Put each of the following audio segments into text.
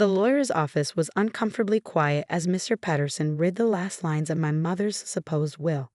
The lawyer's office was uncomfortably quiet as Mr. Patterson read the last lines of my mother's supposed will.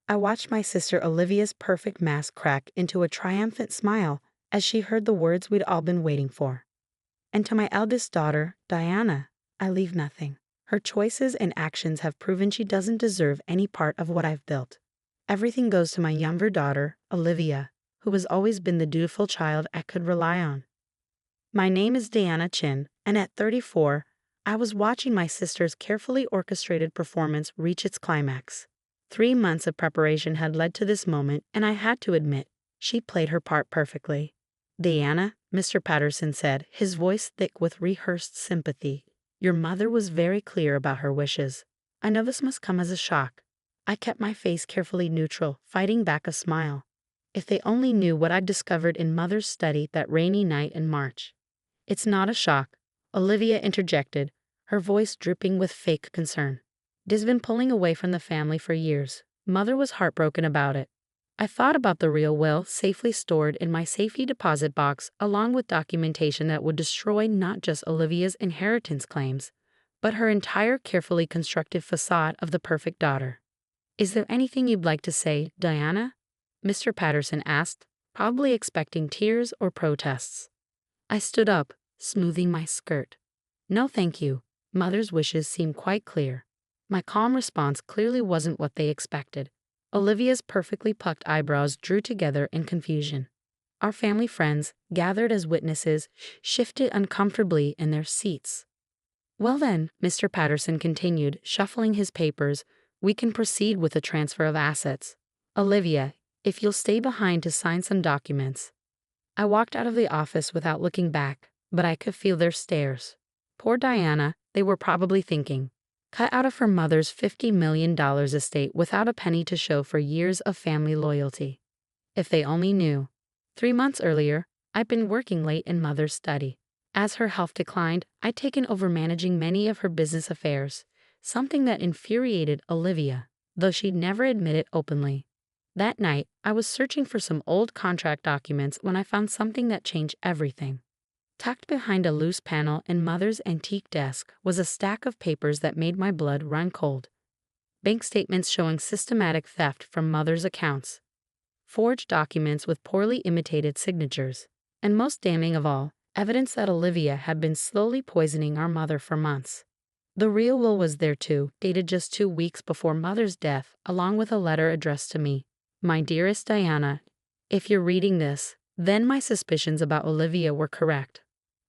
I watched my sister Olivia's perfect mask crack into a triumphant smile as she heard the words we'd all been waiting for. And to my eldest daughter, Diana, I leave nothing. Her choices and actions have proven she doesn't deserve any part of what I've built. Everything goes to my younger daughter, Olivia, who has always been the dutiful child I could rely on. My name is Diana Chin, and at 34, I was watching my sister's carefully orchestrated performance reach its climax. 3 months of preparation had led to this moment, and I had to admit, she played her part perfectly. Diana, Mr. Patterson said, his voice thick with rehearsed sympathy, your mother was very clear about her wishes. I know this must come as a shock. I kept my face carefully neutral, fighting back a smile. If they only knew what I'd discovered in Mother's study that rainy night in March. It's not a shock, Olivia interjected, her voice dripping with fake concern. It's been pulling away from the family for years. Mother was heartbroken about it. I thought about the real will safely stored in my safety deposit box along with documentation that would destroy not just Olivia's inheritance claims, but her entire carefully constructed facade of the perfect daughter. Is there anything you'd like to say, Diana? Mr. Patterson asked, probably expecting tears or protests. I stood up, smoothing my skirt. No thank you. Mother's wishes seemed quite clear. My calm response clearly wasn't what they expected. Olivia's perfectly plucked eyebrows drew together in confusion. Our family friends, gathered as witnesses, shifted uncomfortably in their seats. Well then, Mr. Patterson continued, shuffling his papers, we can proceed with the transfer of assets. Olivia, if you'll stay behind to sign some documents. I walked out of the office without looking back, but I could feel their stares. Poor Diana, they were probably thinking. Cut out of her mother's $50 million estate without a penny to show for years of family loyalty. If they only knew. 3 months earlier, I'd been working late in Mother's study. As her health declined, I'd taken over managing many of her business affairs, something that infuriated Olivia, though she'd never admit it openly. That night, I was searching for some old contract documents when I found something that changed everything. Tucked behind a loose panel in Mother's antique desk was a stack of papers that made my blood run cold. Bank statements showing systematic theft from Mother's accounts. Forged documents with poorly imitated signatures. And most damning of all, evidence that Olivia had been slowly poisoning our mother for months. The real will was there too, dated just 2 weeks before Mother's death, along with a letter addressed to me. My dearest Diana, if you're reading this, then my suspicions about Olivia were correct.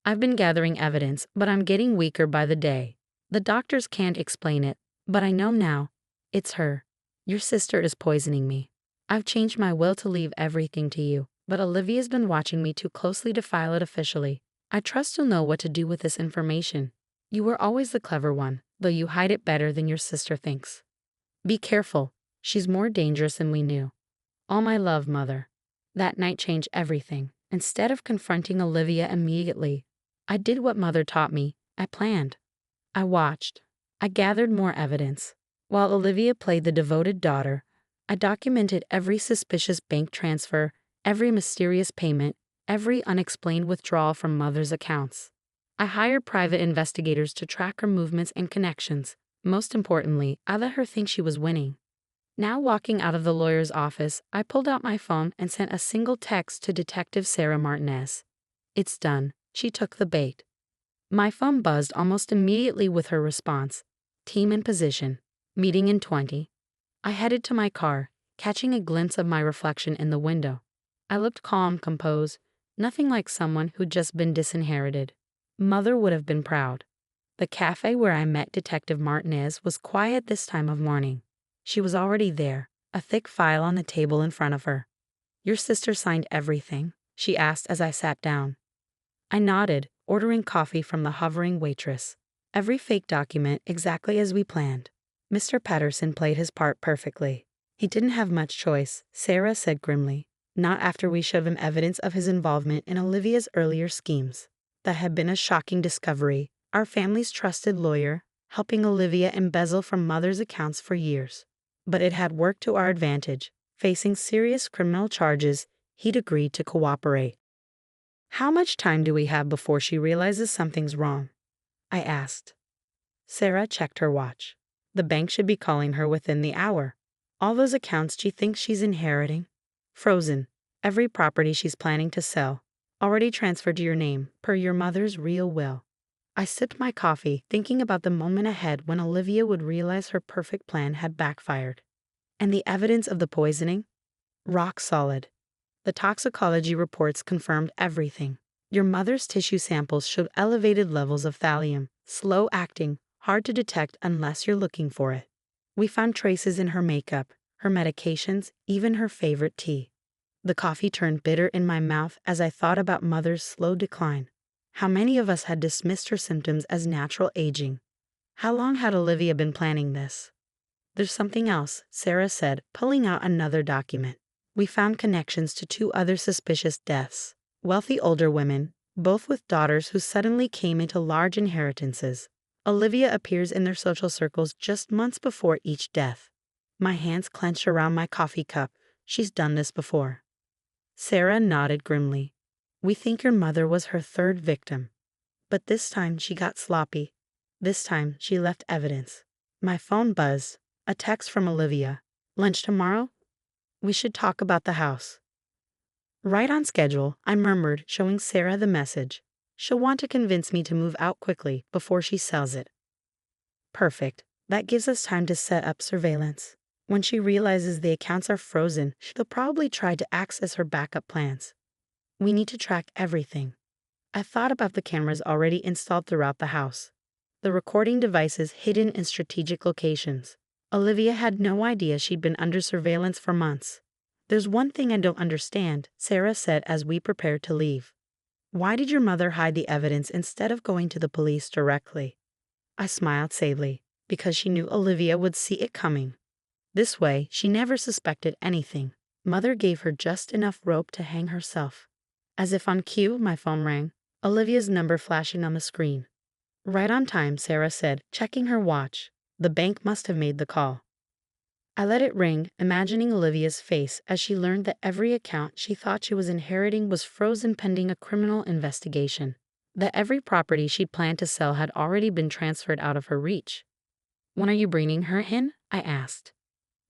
I've been gathering evidence, but I'm getting weaker by the day. The doctors can't explain it, but I know now. It's her. Your sister is poisoning me. I've changed my will to leave everything to you, but Olivia's been watching me too closely to file it officially. I trust you'll know what to do with this information. You were always the clever one, though you hide it better than your sister thinks. Be careful. She's more dangerous than we knew. All my love, Mother. That night changed everything. Instead of confronting Olivia immediately, I did what Mother taught me. I planned. I watched. I gathered more evidence. While Olivia played the devoted daughter, I documented every suspicious bank transfer, every mysterious payment, every unexplained withdrawal from Mother's accounts. I hired private investigators to track her movements and connections. Most importantly, I let her think she was winning. Now walking out of the lawyer's office, I pulled out my phone and sent a single text to Detective Sarah Martinez. It's done. She took the bait. My phone buzzed almost immediately with her response. Team in position. Meeting in 20. I headed to my car, catching a glimpse of my reflection in the window. I looked calm, composed, nothing like someone who'd just been disinherited. Mother would have been proud. The cafe where I met Detective Martinez was quiet this time of morning. She was already there, a thick file on the table in front of her. Your sister signed everything, she asked as I sat down. I nodded, ordering coffee from the hovering waitress. Every fake document exactly as we planned. Mr. Patterson played his part perfectly. He didn't have much choice, Sarah said grimly, not after we showed him evidence of his involvement in Olivia's earlier schemes. That had been a shocking discovery. Our family's trusted lawyer, helping Olivia embezzle from Mother's accounts for years. But it had worked to our advantage. Facing serious criminal charges, he'd agreed to cooperate. How much time do we have before she realizes something's wrong? I asked. Sarah checked her watch. The bank should be calling her within the hour. All those accounts she thinks she's inheriting? Frozen. Every property she's planning to sell. Already transferred to your name, per your mother's real will. I sipped my coffee, thinking about the moment ahead when Olivia would realize her perfect plan had backfired. And the evidence of the poisoning? Rock solid. The toxicology reports confirmed everything. Your mother's tissue samples showed elevated levels of thallium, slow acting, hard to detect unless you're looking for it. We found traces in her makeup, her medications, even her favorite tea. The coffee turned bitter in my mouth as I thought about mother's slow decline. How many of us had dismissed her symptoms as natural aging? How long had Olivia been planning this? There's something else, Sarah said, pulling out another document. We found connections to 2 other suspicious deaths. Wealthy older women, both with daughters who suddenly came into large inheritances. Olivia appears in their social circles just months before each death. My hands clenched around my coffee cup. She's done this before. Sarah nodded grimly. We think your mother was her 3rd victim. But this time she got sloppy. This time she left evidence. My phone buzzed. A text from Olivia. Lunch tomorrow? We should talk about the house. Right on schedule, I murmured, showing Sarah the message. She'll want to convince me to move out quickly before she sells it. Perfect. That gives us time to set up surveillance. When she realizes the accounts are frozen, she'll probably try to access her backup plans. We need to track everything. I thought about the cameras already installed throughout the house. The recording devices hidden in strategic locations. Olivia had no idea she'd been under surveillance for months. There's one thing I don't understand, Sarah said as we prepared to leave. Why did your mother hide the evidence instead of going to the police directly? I smiled sadly, because she knew Olivia would see it coming. This way, she never suspected anything. Mother gave her just enough rope to hang herself. As if on cue, my phone rang, Olivia's number flashing on the screen. Right on time, Sarah said, checking her watch. The bank must have made the call. I let it ring, imagining Olivia's face as she learned that every account she thought she was inheriting was frozen pending a criminal investigation. That every property she'd planned to sell had already been transferred out of her reach. When are you bringing her in? I asked.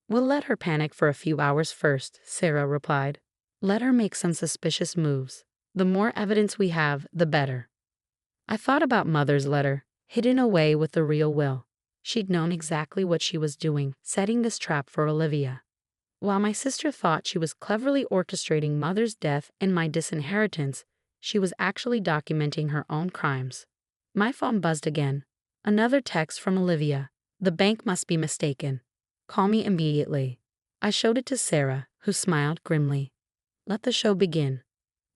We'll let her panic for a few hours first, Sarah replied. Let her make some suspicious moves. The more evidence we have, the better. I thought about Mother's letter, hidden away with the real will. She'd known exactly what she was doing, setting this trap for Olivia. While my sister thought she was cleverly orchestrating Mother's death and my disinheritance, she was actually documenting her own crimes. My phone buzzed again. Another text from Olivia. The bank must be mistaken. Call me immediately. I showed it to Sarah, who smiled grimly. Let the show begin.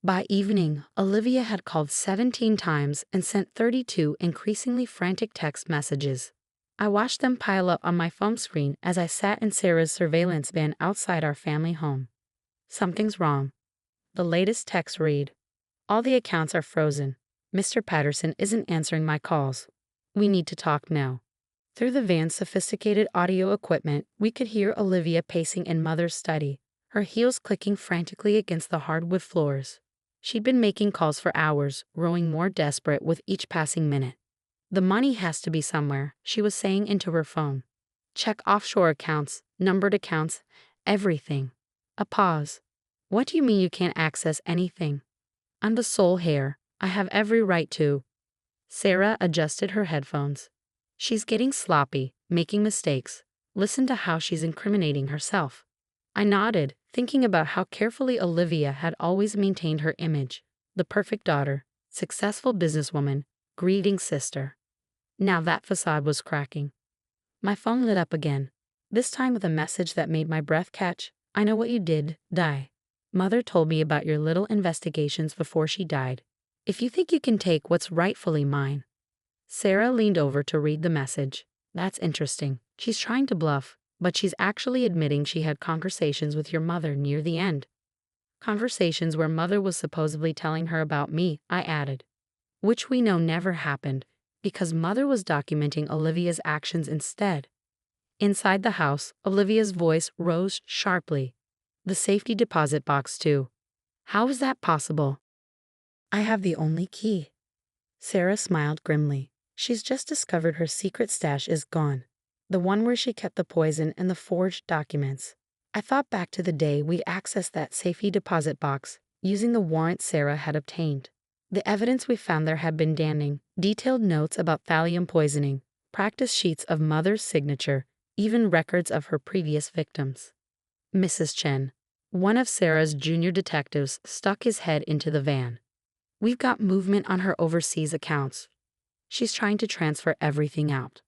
By evening, Olivia had called 17 times and sent 32 increasingly frantic text messages. I watched them pile up on my phone screen as I sat in Sarah's surveillance van outside our family home. Something's wrong. The latest text read, all the accounts are frozen. Mr. Patterson isn't answering my calls. We need to talk now. Through the van's sophisticated audio equipment, we could hear Olivia pacing in Mother's study, her heels clicking frantically against the hardwood floors. She'd been making calls for hours, growing more desperate with each passing minute. The money has to be somewhere, she was saying into her phone. Check offshore accounts, numbered accounts, everything. A pause. What do you mean you can't access anything? I'm the sole heir. I have every right to. Sarah adjusted her headphones. She's getting sloppy, making mistakes. Listen to how she's incriminating herself. I nodded, thinking about how carefully Olivia had always maintained her image. The perfect daughter, successful businesswoman, grieving sister. Now that facade was cracking. My phone lit up again, this time with a message that made my breath catch. I know what you did, Di. Mother told me about your little investigations before she died. If you think you can take what's rightfully mine. Sarah leaned over to read the message. That's interesting. She's trying to bluff, but she's actually admitting she had conversations with your mother near the end. Conversations where Mother was supposedly telling her about me, I added. Which we know never happened, because Mother was documenting Olivia's actions instead. Inside the house, Olivia's voice rose sharply. The safety deposit box too. How is that possible? I have the only key. Sarah smiled grimly. She's just discovered her secret stash is gone. The one where she kept the poison and the forged documents. I thought back to the day we accessed that safety deposit box, using the warrant Sarah had obtained. The evidence we found there had been damning, detailed notes about thallium poisoning, practice sheets of Mother's signature, even records of her previous victims. Mrs. Chen, one of Sarah's junior detectives, stuck his head into the van. We've got movement on her overseas accounts. She's trying to transfer everything out.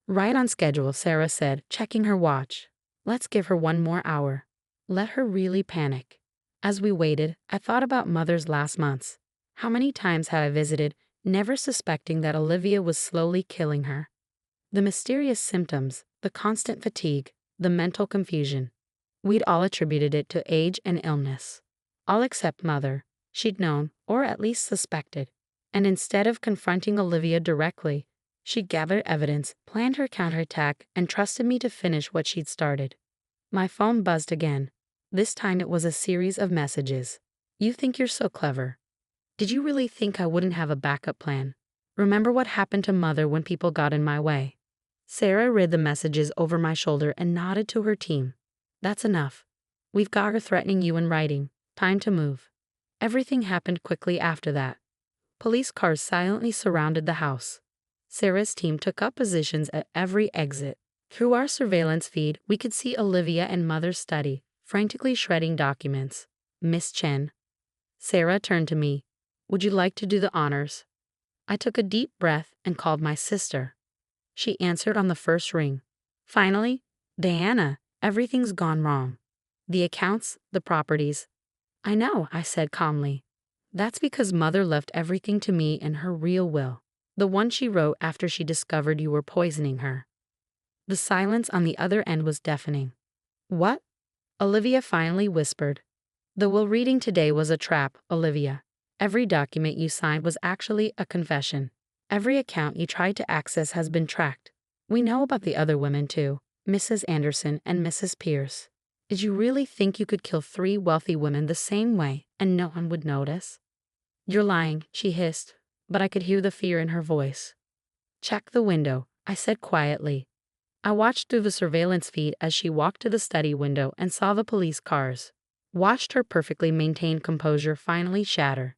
Right on schedule, Sarah said, checking her watch. Let's give her one more hour. Let her really panic. As we waited, I thought about Mother's last months. How many times had I visited, never suspecting that Olivia was slowly killing her? The mysterious symptoms, the constant fatigue, the mental confusion. We'd all attributed it to age and illness. All except Mother. She'd known, or at least suspected. And instead of confronting Olivia directly, she gathered evidence, planned her counterattack, and trusted me to finish what she'd started. My phone buzzed again. This time it was a series of messages. You think you're so clever. Did you really think I wouldn't have a backup plan? Remember what happened to Mother when people got in my way? Sarah read the messages over my shoulder and nodded to her team. That's enough. We've got her threatening you in writing. Time to move. Everything happened quickly after that. Police cars silently surrounded the house. Sarah's team took up positions at every exit. Through our surveillance feed, we could see Olivia and Mother's study, frantically shredding documents. Miss Chen. Sarah turned to me. Would you like to do the honors? I took a deep breath and called my sister. She answered on the first ring. Finally, Diana, everything's gone wrong. The accounts, the properties. I know, I said calmly. That's because Mother left everything to me in her real will, the one she wrote after she discovered you were poisoning her. The silence on the other end was deafening. What? Olivia finally whispered. The will reading today was a trap, Olivia. Every document you signed was actually a confession. Every account you tried to access has been tracked. We know about the other women too, Mrs. Anderson and Mrs. Pierce. Did you really think you could kill 3 wealthy women the same way and no one would notice? You're lying, she hissed, but I could hear the fear in her voice. Check the window, I said quietly. I watched through the surveillance feed as she walked to the study window and saw the police cars. Watched her perfectly maintained composure finally shatter.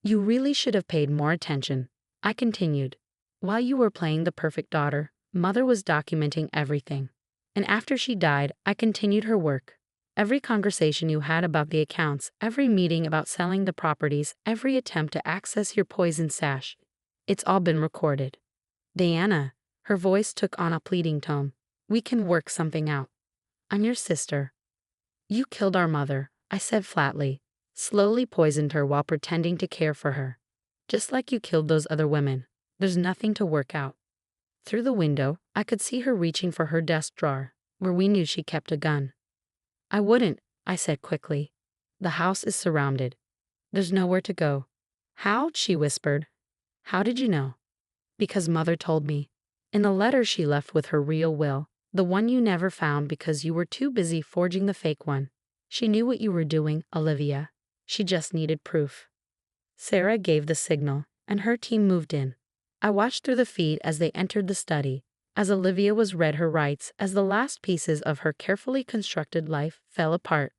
You really should have paid more attention, I continued. While you were playing the perfect daughter, Mother was documenting everything. And after she died, I continued her work. Every conversation you had about the accounts, every meeting about selling the properties, every attempt to access your poison stash. It's all been recorded. Diana, her voice took on a pleading tone. We can work something out. I'm your sister. You killed our mother, I said flatly. Slowly poisoned her while pretending to care for her. Just like you killed those other women. There's nothing to work out. Through the window, I could see her reaching for her desk drawer, where we knew she kept a gun. I wouldn't, I said quickly. The house is surrounded. There's nowhere to go. How? She whispered. How did you know? Because Mother told me. In the letter she left with her real will, the one you never found because you were too busy forging the fake one. She knew what you were doing, Olivia. She just needed proof. Sarah gave the signal, and her team moved in. I watched through the feed as they entered the study, as Olivia was read her rights as the last pieces of her carefully constructed life fell apart.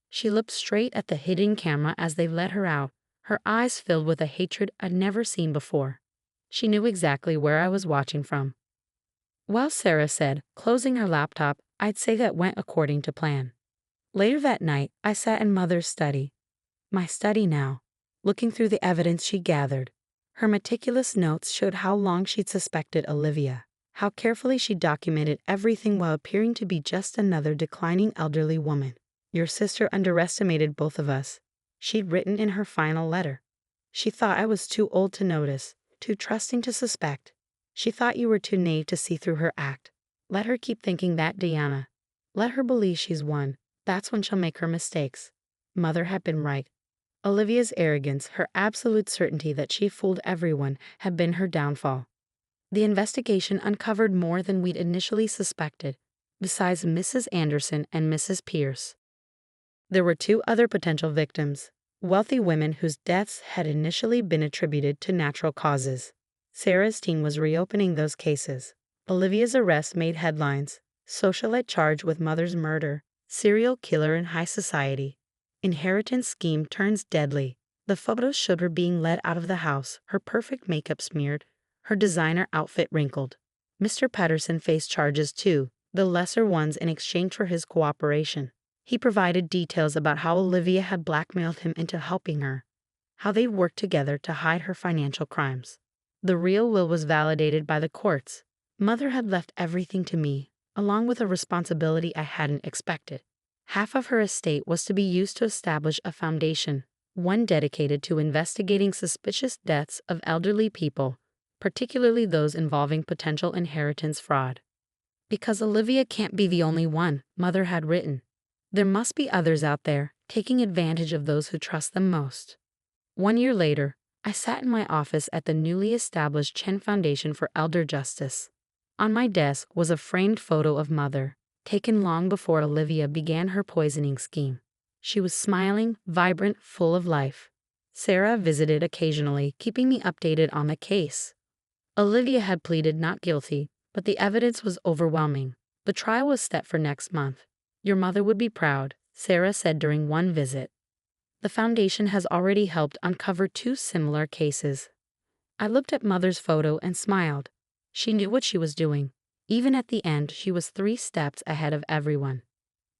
She looked straight at the hidden camera as they let her out, her eyes filled with a hatred I'd never seen before. She knew exactly where I was watching from. Well, Sarah said, closing her laptop, I'd say that went according to plan. Later that night, I sat in Mother's study. My study now, looking through the evidence she gathered. Her meticulous notes showed how long she'd suspected Olivia, how carefully she documented everything while appearing to be just another declining elderly woman. Your sister underestimated both of us, she'd written in her final letter. She thought I was too old to notice, too trusting to suspect. She thought you were too naive to see through her act. Let her keep thinking that, Diana. Let her believe she's won. That's when she'll make her mistakes. Mother had been right. Olivia's arrogance, her absolute certainty that she fooled everyone, had been her downfall. The investigation uncovered more than we'd initially suspected, besides Mrs. Anderson and Mrs. Pierce. There were 2 other potential victims, wealthy women whose deaths had initially been attributed to natural causes. Sarah's team was reopening those cases. Olivia's arrest made headlines. Socialite charged with mother's murder. Serial killer in high society. Inheritance scheme turns deadly. The photos showed her being led out of the house, her perfect makeup smeared, her designer outfit wrinkled. Mr. Patterson faced charges too, the lesser ones in exchange for his cooperation. He provided details about how Olivia had blackmailed him into helping her, how they worked together to hide her financial crimes. The real will was validated by the courts. Mother had left everything to me, along with a responsibility I hadn't expected. Half of her estate was to be used to establish a foundation, one dedicated to investigating suspicious deaths of elderly people, particularly those involving potential inheritance fraud. Because Olivia can't be the only one, Mother had written. There must be others out there, taking advantage of those who trust them most. 1 year later, I sat in my office at the newly established Chen Foundation for Elder Justice. On my desk was a framed photo of Mother, taken long before Olivia began her poisoning scheme. She was smiling, vibrant, full of life. Sarah visited occasionally, keeping me updated on the case. Olivia had pleaded not guilty, but the evidence was overwhelming. The trial was set for next month. Your mother would be proud, Sarah said during one visit. The foundation has already helped uncover 2 similar cases. I looked at Mother's photo and smiled. She knew what she was doing. Even at the end, she was 3 steps ahead of everyone.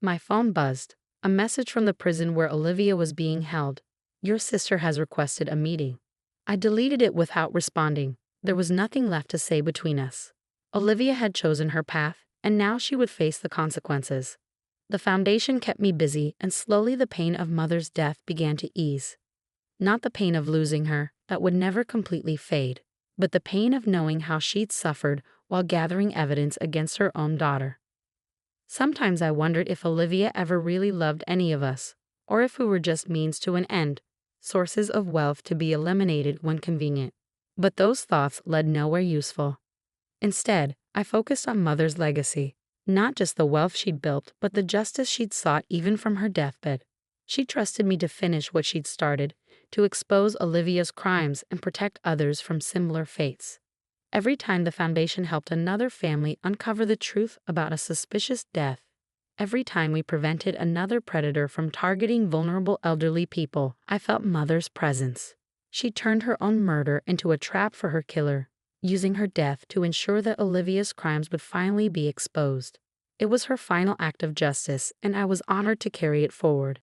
My phone buzzed. A message from the prison where Olivia was being held. Your sister has requested a meeting. I deleted it without responding. There was nothing left to say between us. Olivia had chosen her path, and now she would face the consequences. The foundation kept me busy, and slowly the pain of Mother's death began to ease. Not the pain of losing her, that would never completely fade, but the pain of knowing how she'd suffered while gathering evidence against her own daughter. Sometimes I wondered if Olivia ever really loved any of us, or if we were just means to an end, sources of wealth to be eliminated when convenient. But those thoughts led nowhere useful. Instead, I focused on Mother's legacy, not just the wealth she'd built, but the justice she'd sought even from her deathbed. She trusted me to finish what she'd started, to expose Olivia's crimes and protect others from similar fates. Every time the foundation helped another family uncover the truth about a suspicious death, every time we prevented another predator from targeting vulnerable elderly people, I felt Mother's presence. She turned her own murder into a trap for her killer, using her death to ensure that Olivia's crimes would finally be exposed. It was her final act of justice, and I was honored to carry it forward.